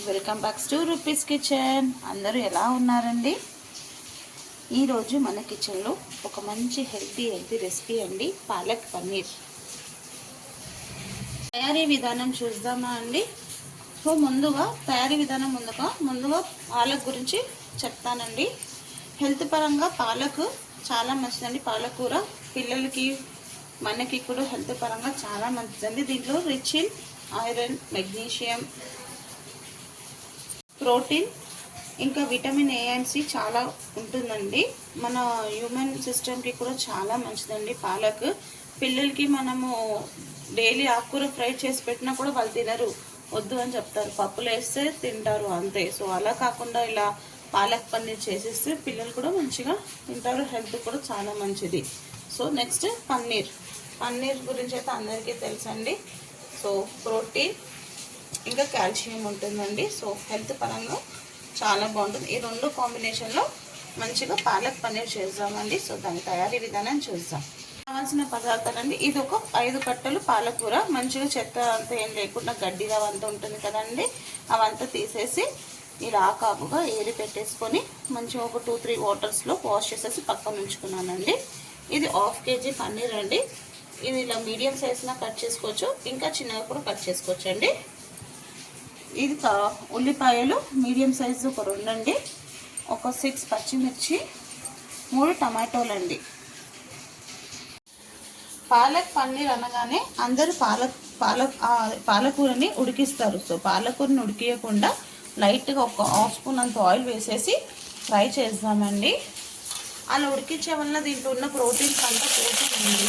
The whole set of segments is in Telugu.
Welcome back to rupees kitchen. అందరూ ఎలా ఉన్నారండి? ఈరోజు మన కిచెన్లో ఒక మంచి హెల్తీ రెసిపీ అండి, పాలక్ పన్నీర్. తయారీ విధానం చూద్దామా అండి? సో ముందుగా పాలక్ గురించి చెప్తానండి. హెల్త్ పరంగా పాలక్ చాలా మంచిదండి. పాలకూర పిల్లలకి మనకి కూడా హెల్త్ పరంగా చాలా మంచిదండి. దీంట్లో rich in iron, magnesium, protein, ఇంకా విటమిన్ ఏ అండ్ సి చాలా ఉంటుందండి. మన హ్యూమన్ సిస్టమ్కి కూడా చాలా మంచిదండి పాలక్. పిల్లలకి మనము డైలీ ఆకుకూర ఫ్రై చేసి పెట్టినా కూడా వాళ్ళు తినరు, వద్దు అని చెప్తారు. పప్పులు వేస్తే తింటారు అంతే. సో అలా కాకుండా ఇలా పాలక్ పన్నీర్ చేసేస్తే పిల్లలు కూడా మంచిగా తింటారు, హెల్త్ కూడా చాలా మంచిది. సో నెక్స్ట్ పన్నీర్ గురించి అయితే అందరికీ తెలుసండి. సో ప్రోటీన్ ఇంకా కాల్షియం ఉంటుందండి. సో హెల్త్ పరంగా చాలా బాగుంటుంది. ఈ రెండు కాంబినేషన్లో మంచిగా పాలక్ పన్నీర్ చేద్దామండి. సో దాని తయారీ విధానం చూద్దాం. కావాల్సిన పదార్థాలండి, ఇది ఒక 5 కట్టలు పాలకూర. మంచిగా చెత్త అంతా ఏం లేకుండా గడ్డి అవంతా ఉంటుంది కదండి, అవంతా తీసేసి ఇలా ఆకాపుగా ఏరి పెట్టేసుకొని మంచిగా ఒక 2-3 వాటర్స్లో వాష్ చేసేసి పక్కన ఉంచుకున్నానండి. ఇది 1/2 kg పన్నీర్ అండి. ఇది ఇలా మీడియం సైజ్లో కట్ చేసుకోవచ్చు, ఇంకా చిన్నగా కూడా కట్ చేసుకోవచ్చు అండి. ఇది ఉల్లిపాయలు మీడియం సైజు ఒక 2 అండి, ఒక 6 పచ్చిమిర్చి, 3 టమాటోలు అండి. పాలక్ పన్నీర్ అనగానే అందరూ పాలకూరని ఉడికిస్తారు. సో పాలకూరని ఉడికియకుండా లైట్గా ఒక 1/2 స్పూన్ అంత ఆయిల్ వేసేసి ఫ్రై చేద్దామండి. అలా ఉడికించే వల్ల దీంట్లో ఉన్న ప్రోటీన్స్ అంతా పోతుందండి.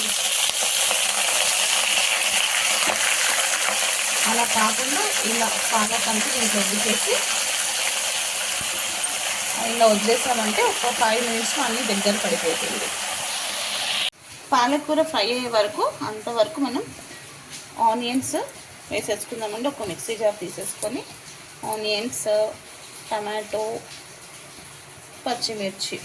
అలా కాకుండా ఇలా పాలక్ అంతా దీంట్లో ఉడికేసి ఇలా వదిలేసామంటే ఒక 5 మినిట్స్లో అన్నీ దగ్గర పడిపోతుంది. పాలకూర ఫ్రై అయ్యే వరకు అంతవరకు మనం ఆనియన్స్ వేసేసుకుందామండి. ఒక మిక్సీ జార్ తీసేసుకొని ఆనియన్స్, టమాటో, పచ్చిమిర్చి,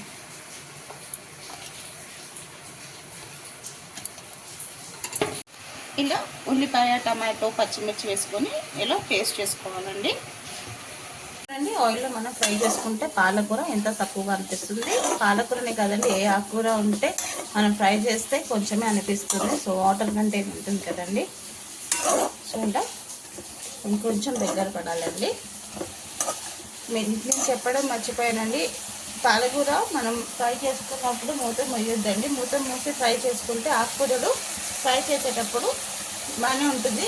ఇలా ఉల్లిపాయ, టమాటో, పచ్చిమిర్చి వేసుకొని ఇలా పేస్ట్ చేసుకోవాలండి. ఆయిల్లో మనం ఫ్రై చేసుకుంటే పాలకూర ఎంత తక్కువగా అనిపిస్తుంది. పాలకూరనే కాదండి, ఏ ఆకుకూర ఉంటే మనం ఫ్రై చేస్తే కొంచెమే అనిపిస్తుంది. సో వాటర్ కంటే ఉంటుంది కదండి. సో ఇలా ఇంకొంచెం దగ్గర పడాలండి. నేను చెప్పడం మర్చిపోయానండి, పాలకూర మనం ఫ్రై చేసుకున్నప్పుడు మూత మొయ్యొద్దండి. మూత మూసి ఫ్రై చేసుకుంటే ఆకుకూరలు ఫ్రై చేసేటప్పుడు బాగానే ఉంటుంది,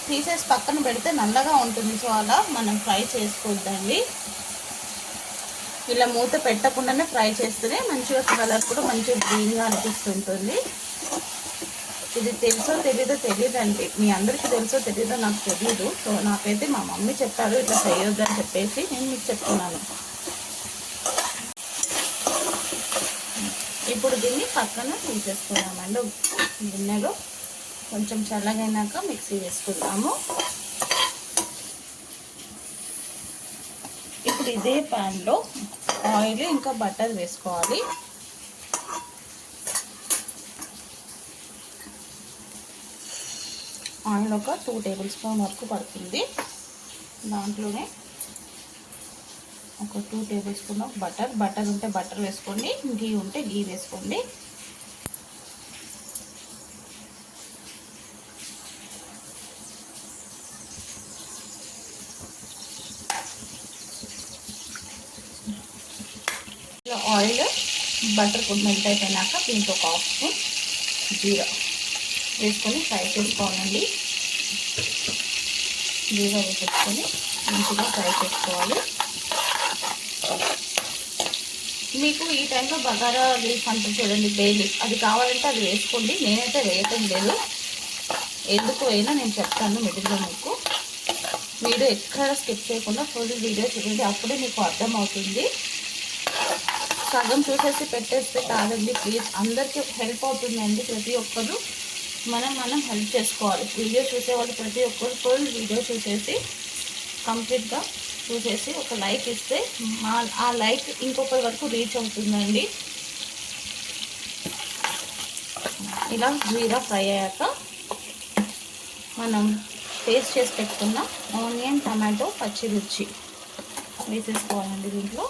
తీసేసి పక్కన పెడితే నల్లగా ఉంటుంది. సో అలా మనం ఫ్రై చేసుకోవద్దండి. ఇలా మూత పెట్టకుండానే ఫ్రై చేస్తేనే మంచిగా కలర్ కూడా మంచిగా గ్రీన్గా అనిపిస్తుంటుంది. ఇది తెలుసో తెలియదండి, మీ అందరికీ తెలుసో తెలీదో నాకు తెలీదు. సో నాకైతే మా మమ్మీ చెప్పారు ఇట్లా చేయొద్దని చెప్పేసి నేను మీకు చెప్తున్నాను. ఇప్పుడు దీన్ని పక్కన తీసేసుకున్నామండి. గిన్నెలో కొంచెం చల్లగైనాక మిక్సీ వేసుకుందాము. ఇప్పుడు ఇదే ప్యాన్లో ఆయిల్ ఇంకా బటర్ వేసుకోవాలి. ఆయిల్ ఒక 2 టేబుల్ స్పూన్ వరకు పడుతుంది. దాంట్లోనే ఒక 2 టేబుల్ స్పూన్ ఆఫ్ బటర్ ఉంటే బటర్ వేసుకోండి, గీ ఉంటే గీ వేసుకోండి. ఆయిల్ బటర్ కూడా మెల్ట్ అయిపోయినాక దీంట్లో ఒక 1/2 స్పూన్ జీరా వేసుకొని ఫ్రై చేసుకోవాలండి. జీరా వేసుకొని మంచిగా ఫ్రై చేసుకోవాలి. మీకు ఈ టైంలో బగారా లీఫ్ అంటారు చూడండి, బే లీఫ్, అది కావాలంటే అది వేసుకోండి. నేనైతే వేయటం లేదు, ఎందుకు అయినా నేను చెప్తాను మిడిల్లో. మీకు వీడియో ఎక్కడ స్కిప్ చేయకుండా ఫుల్ వీడియో చూడండి, అప్పుడే మీకు అర్థమవుతుంది. సగం చూసేసి పెట్టేస్తే కాదండి ప్లీజ్, అందరికీ హెల్ప్ అవుతుందండి. ప్రతి ఒక్కరు మనం హెల్ప్ చేసుకోవాలి. వీడియో చూసేవాళ్ళు ప్రతి ఒక్కరు ఫుల్ వీడియో చూసేసి కంప్లీట్గా చూసేసి ఒక లైక్ ఇస్తే ఆ లైక్ ఇంకొకరి వరకు రీచ్ అవుతుందండి. ఇలా జీరా ఫ్రై అయ్యాక మనం పేస్ట్ చేసి పెట్టుకున్న ఆనియన్, టమాటో, పచ్చిమిర్చి వేసేసుకోవాలండి. దీంట్లో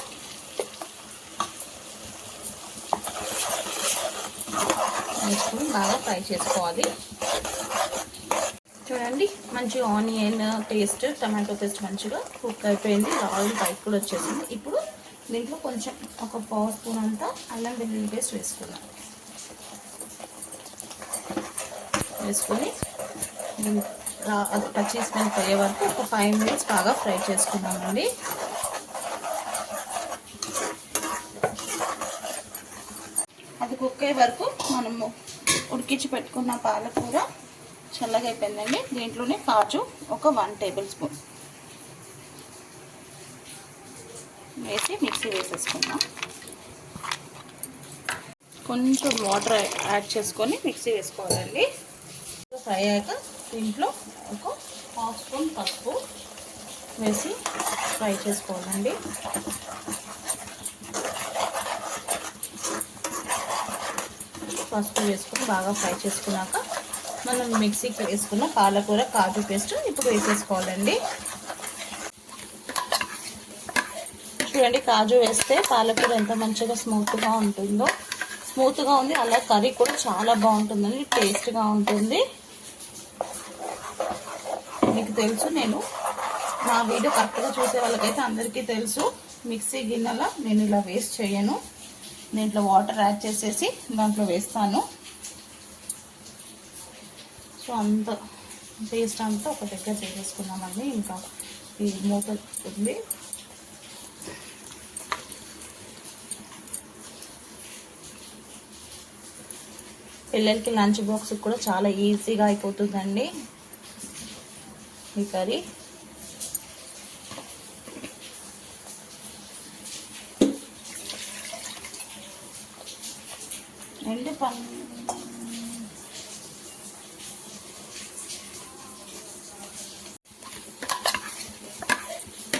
వేసుకొని బాగా ఫ్రై చేసుకోవాలి. చూడండి, మంచి ఆనియన్ పేస్ట్, టమాటో పేస్ట్ మంచిగా కుక్ అయిపోయింది. ఆయిల్ పైకి కూడా వచ్చేసింది. ఇప్పుడు దీంట్లో కొంచెం ఒక పావు స్పూన్ అంతా అల్లం వెల్లుల్లి పేస్ట్ వేసుకొని అది పచ్చి స్మెల్ పోయే వరకు ఒక 5 మినిట్స్ బాగా ఫ్రై చేసుకున్నామండి. అది కుక్ అయ్యే వరకు మనము ఉడికించి పెట్టుకున్న పాలకూర చల్లగా అయిపోయిందండి. దీంట్లోనే కాజు ఒక 1 టేబుల్ స్పూన్ వేసి మిక్సీ వేసేసుకుందాం. కొంచెం వాటర్ యాడ్ చేసుకొని మిక్సీ వేసుకోవాలండి. ఫ్రై అయ్యాక దీంట్లో ఒక 1/2 స్పూన్ పసుపు వేసి ఫ్రై చేసుకోవాలండి. పసుపు వేసుకొని బాగా ఫ్రై చేసుకున్నాక మనం మిక్సీకి వేసుకున్న పాలకూర, కాజు పేస్ట్ ఇప్పుడు వేసేసుకోవాలండి. చూడండి, కాజు వేస్తే పాలకూర ఎంత మంచిగా స్మూత్గా ఉంటుందో. స్మూత్గా ఉంది, అలా కర్రీ కూడా చాలా బాగుంటుందండి, టేస్ట్గా ఉంటుంది. మీకు తెలుసు, నేను నా వీడియో కరెక్ట్గా చూసే వాళ్ళకైతే అందరికీ తెలుసు, మిక్సీ గిన్నెలో నేను ఇలా వేస్ట్ చేయను. దీంట్లో వాటర్ యాడ్ చేసేసి దాంట్లో వేస్తాను. సో అంత పేస్ట్ అంతా ఒక దగ్గర చేసేసుకున్నామండి. ఇంకా ఈ మూత ఉంది. పిల్లలకి లంచ్ బాక్స్ కూడా చాలా ఈజీగా అయిపోతుందండి ఈ కర్రీ.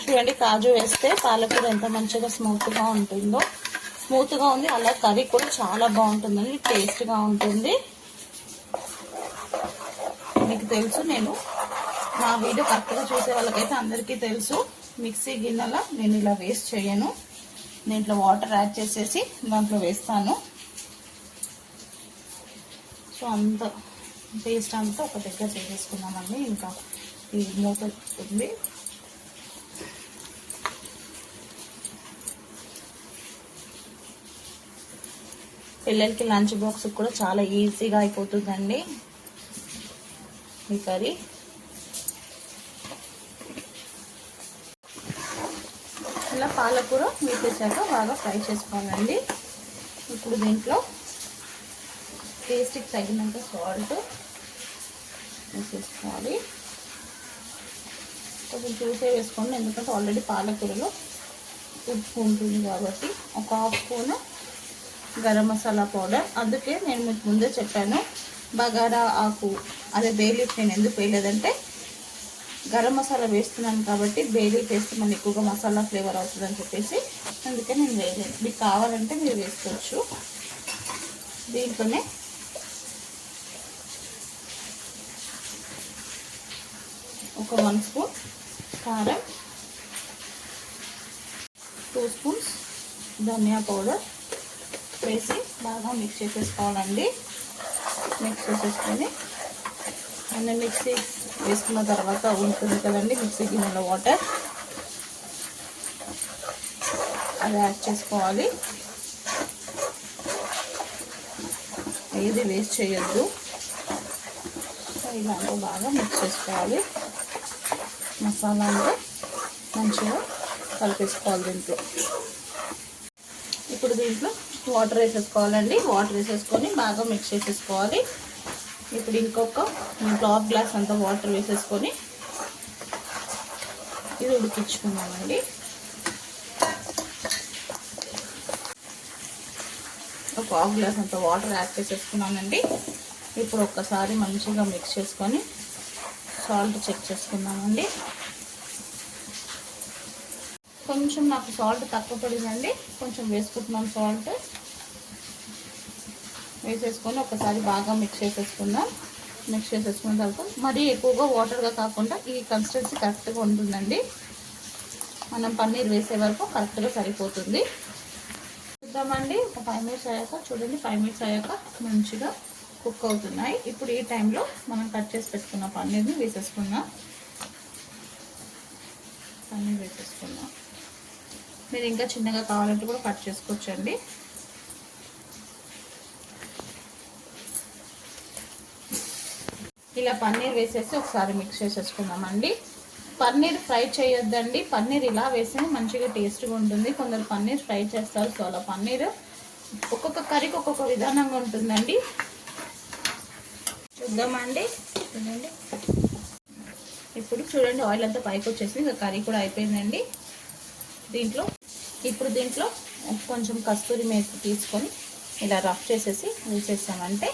చూడండి, కాజు వేస్తే పాలకూర ఎంత మంచిగా స్మూత్గా ఉంటుందో. స్మూత్గా ఉంది, అలా కర్రీ కూడా చాలా బాగుంటుందండి, టేస్ట్గా ఉంటుంది. మీకు తెలుసు, నేను నా వీడియో కరెక్ట్గా చూసే వాళ్ళకైతే అందరికీ తెలుసు, మిక్సీ గిన్నెలో నేను ఇలా వేస్ట్ చేయను. దీంట్లో వాటర్ యాడ్ చేసేసి దాంట్లో వేస్తాను. సో అంత పేస్ట్ అంతా ఒక దగ్గర చేసేసుకున్నామండి. ఇంకా ఈ మూత ఉంది. పిల్లలకి లంచ్ బాక్స్ కూడా చాలా ఈజీగా అయిపోతుందండి ఈ కర్రీ. ఇలా పాలకూర వేసేసాక బాగా ఫ్రై చేసుకోవాలండి. ఇప్పుడు దీంట్లో టేస్ట్కి తగినంత సాల్ట్ వేసేసుకోవాలి. కొంచెం చూసే వేసుకోండి, ఎందుకంటే ఆల్రెడీ పాలకూరలో ఉప్పు ఉంటుంది కాబట్టి. ఒక 1/2 స్పూన్ గరం మసాలా పౌడర్. అందుకే నేను మీకు ముందే చెప్పాను, బగారా ఆకు అదే బే లీఫ్ నేను ఎందుకు వేయలేదంటే, గరం మసాలా వేస్తున్నాను కాబట్టి బే లీఫ్ వేస్తే మనకి ఎక్కువగా మసాలా ఫ్లేవర్ అవుతుందని చెప్పేసి అందుకే నేను వేయలేదు. మీకు కావాలంటే మీరు వేసుకోవచ్చు. దీంట్లోనే ఒక 1 స్పూన్ కారం, 2 స్పూన్స్ ధనియా పౌడర్ వేసి బాగా మిక్స్ చేసేసుకోవాలండి. మిక్స్ చేసేసుకొని అన్నీ మిక్సీ వేసుకున్న తర్వాత ఉంటుంది కదండి మిక్సీ గిన్నెలో వాటర్, అది యాడ్ చేసుకోవాలి. ఏది వేస్ట్ చేయొద్దు. ఇలాంటి బాగా మిక్స్ చేసుకోవాలి. మసాలా అంటే మంచిగా కలిపేసుకోవాలి దీంట్లో. ఇప్పుడు దీంట్లో వాటర్ వేసేసుకోవాలండి. వాటర్ వేసేసుకొని బాగా మిక్స్ చేసేసుకోవాలి. ఇప్పుడు ఇంకొక 1/2 గ్లాస్ అంత వాటర్ వేసేసుకొని ఇది ఉడికించుకున్నామండి. ఒక 1/2 గ్లాస్ అంత వాటర్ యాడ్ చేసేసుకున్నానండి. ఇప్పుడు ఒక్కసారి మంచిగా మిక్స్ చేసుకొని సాల్ట్ చెక్ చేసుకుందామండి. కొంచెం నాకు సాల్ట్ తక్కువ పడిందండి, కొంచెం వేసుకుంటున్నాం సాల్ట్. వేసేసుకొని ఒకసారి బాగా మిక్స్ చేసేసుకుందాం. మిక్స్ చేసేసుకున్న తర్వాత మరీ ఎక్కువగా వాటర్గా కాకుండా ఈ కన్సిస్టెన్సీ కరెక్ట్గా ఉంటుందండి. మనం పన్నీర్ వేసే వరకు కరెక్ట్గా సరిపోతుంది. చూద్దామండి. ఒక 5 మినిట్స్ అయ్యాక చూడండి, 5 మినిట్స్ అయ్యాక మంచిగా కుక్ అవుతున్నాయి. ఇప్పుడు ఈ టైంలో మనం కట్ చేసి పెట్టుకున్న పన్నీర్ని వేసేసుకుందాం. పన్నీర్ వేసేసుకుందాం. మీరు ఇంకా చిన్నగా కావాలంటే కూడా కట్ చేసుకోవచ్చండి. ఇలా పన్నీర్ వేసేసి ఒకసారి మిక్స్ చేసేసుకుందామండి. పన్నీర్ ఫ్రై చేయొద్దండి. పన్నీర్ ఇలా వేస్తే మంచిగా టేస్ట్గా ఉంటుంది. కొందరు పన్నీర్ ఫ్రై చేస్తారు. సో అలా పన్నీర్ ఒక్కొక్క కర్రీకి ఒక్కొక్క విధానంగా ఉంటుందండి. చూద్దామండి. చూడండి, ఇప్పుడు చూడండి ఆయిల్ అంతా పైకి వచ్చేసింది. ఇంకా కర్రీ కూడా అయిపోయిందండి. ఇప్పుడు దీంట్లో కొంచెం కస్తూరి మేతి తీసుకొని ఇలా రఫ్ చేసేసి వేసేసామంటే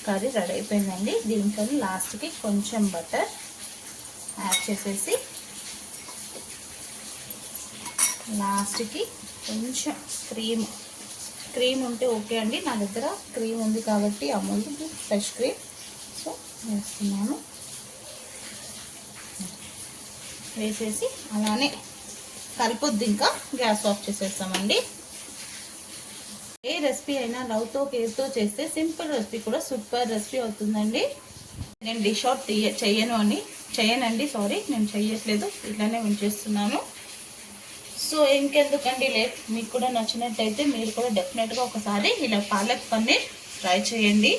కర్రీ రెడీ అయిపోయిందండి. దీంట్లో లాస్ట్కి కొంచెం బటర్ యాడ్ చేసేసి లాస్ట్కి కొంచెం క్రీమ్ ఉంటే ఓకే అండి. నా దగ్గర క్రీమ్ ఉంది కాబట్టి అమూల్ ఫ్రెష్ క్రీమ్ సో వేస్తున్నాను. వేసేసి అలానే కలిపొద్దు, ఇంకా గ్యాస్ ఆఫ్ చేసేస్తామండి. ఏ రెసిపీ అయినా లవ్తో కేర్తో చేస్తే సింపుల్ రెసిపీ కూడా సూపర్ రెసిపీ అవుతుందండి. నేను డిష్ అవుట్ చేయనండి, సారీ, నేను చెయ్యట్లేదు, ఇట్లానే ఉంచేస్తున్నాను. సో ఇంకెందుకండి లేట్, మీకు కూడా నచ్చినట్టయితే మీరు కూడా డెఫినెట్గా ఒకసారి ఇలా పాలక్ పన్నీర్ ట్రై చేయండి.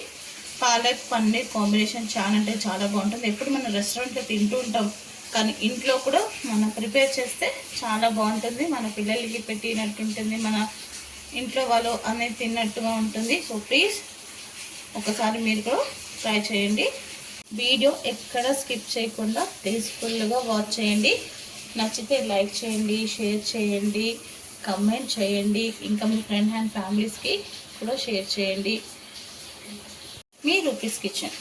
పాలక్ పన్నీర్ కాంబినేషన్ చాలా అంటే చాలా బాగుంటుంది. ఎప్పుడు మనం రెస్టారెంట్లో తింటూ ఉంటాం, కానీ ఇంట్లో కూడా మనం ప్రిపేర్ చేస్తే చాలా బాగుంటుంది. మన పిల్లలకి పెట్టినట్టు ఉంటుంది, మన ఇంట్లో వాళ్ళు అనేది తిన్నట్టుగా ఉంటుంది. సో ప్లీజ్ ఒకసారి మీరు కూడా ట్రై చేయండి. వీడియో ఎక్కడ స్కిప్ చేయకుండా ప్లీజ్ ఫుల్గా వాచ్ చేయండి. నచ్చితే లైక్ చేయండి, షేర్ చేయండి, కమెంట్ చేయండి. ఇంకా మీ ఫ్రెండ్ అండ్ ఫ్యామిలీస్కి కూడా షేర్ చేయండి. మీ రూపీస్ కిచెన్.